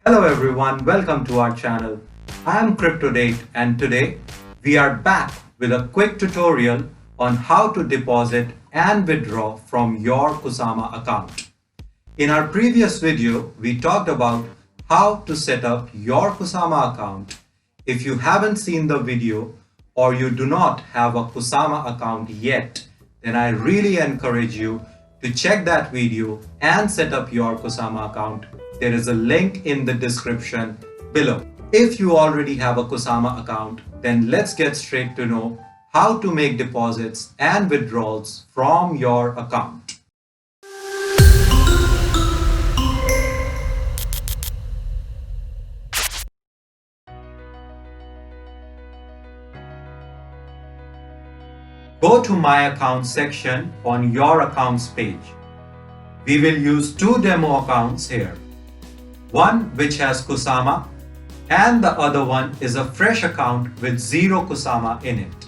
Hello everyone, welcome to our channel. I am CryptoDate and today we are back with a quick tutorial on how to deposit and withdraw from your Kusama account. In our previous video, we talked about how to set up your Kusama account. If you haven't seen the video or you do not have a Kusama account yet, then I really encourage you to check that video and set up your Kusama account. There is a link in the description below. If you already have a Kusama account, then let's get straight to know how to make deposits and withdrawals from your account. Go to My Account section on your accounts page. We will use two demo accounts here. One which has Kusama and the other one is a fresh account with zero Kusama in it.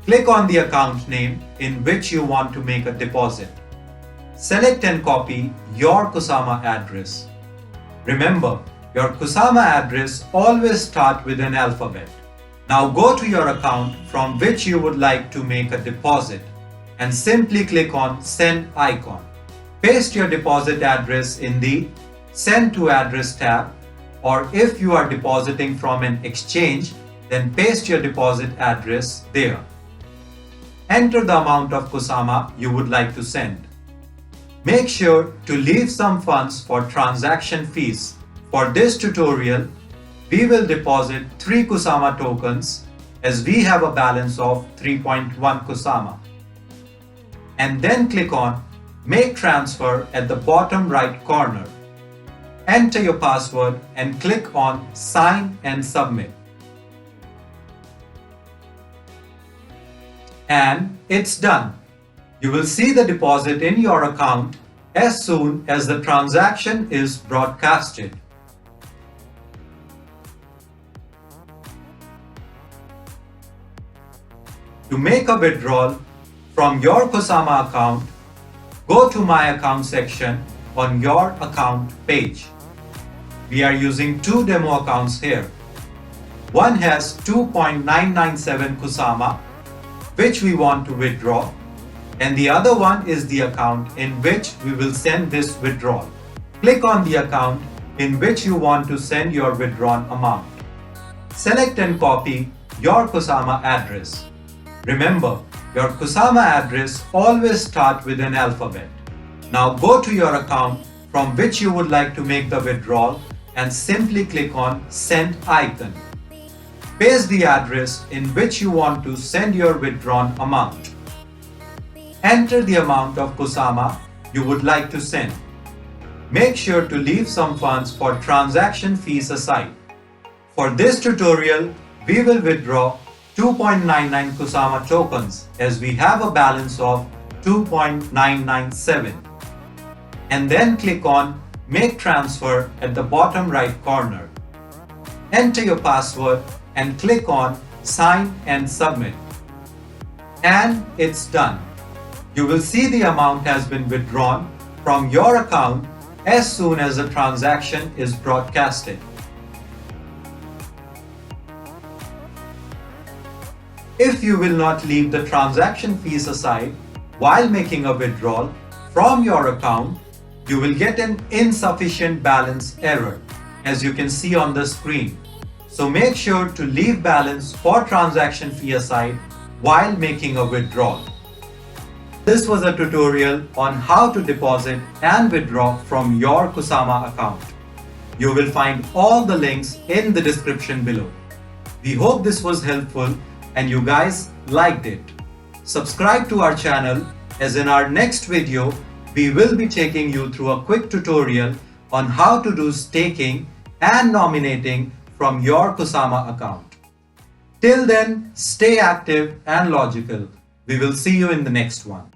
Click on the account name in which you want to make a deposit. Select and copy your Kusama address. Remember, your Kusama address always starts with an alphabet. Now go to your account from which you would like to make a deposit and simply click on Send icon. Paste your deposit address in the Send to Address tab, or if you are depositing from an exchange, then paste your deposit address there. Enter the amount of Kusama you would like to send. Make sure to leave some funds for transaction fees. For this tutorial, we will deposit 3 Kusama tokens as we have a balance of 3.1 Kusama. And then click on Make Transfer at the bottom right corner. Enter your password and click on Sign and Submit. And it's done. You will see the deposit in your account as soon as the transaction is broadcasted. To make a withdrawal from your Kusama account, go to My Account section on your account page. We are using two demo accounts here. One has 2.997 Kusama, which we want to withdraw, and the other one is the account in which we will send this withdrawal. Click on the account in which you want to send your withdrawn amount. Select and copy your Kusama address. Remember, your Kusama address always starts with an alphabet. Now go to your account from which you would like to make the withdrawal and simply click on Send icon. Paste the address in which you want to send your withdrawn amount. Enter the amount of Kusama you would like to send. Make sure to leave some funds for transaction fees aside. For this tutorial, we will withdraw 2.99 Kusama tokens as we have a balance of 2.997. And then click on Make Transfer at the bottom right corner. Enter your password and click on Sign and Submit. And it's done. You will see the amount has been withdrawn from your account as soon as the transaction is broadcasted. If you will not leave the transaction fees aside while making a withdrawal from your account, you will get an insufficient balance error, as you can see on the screen. So make sure to leave balance for transaction fee aside while making a withdrawal. This was a tutorial on how to deposit and withdraw from your Kusama account. You will find all the links in the description below. We hope this was helpful and you guys liked it. Subscribe to our channel as in our next video, we will be taking you through a quick tutorial on how to do staking and nominating from your Kusama account. Till then, stay active and logical. We will see you in the next one.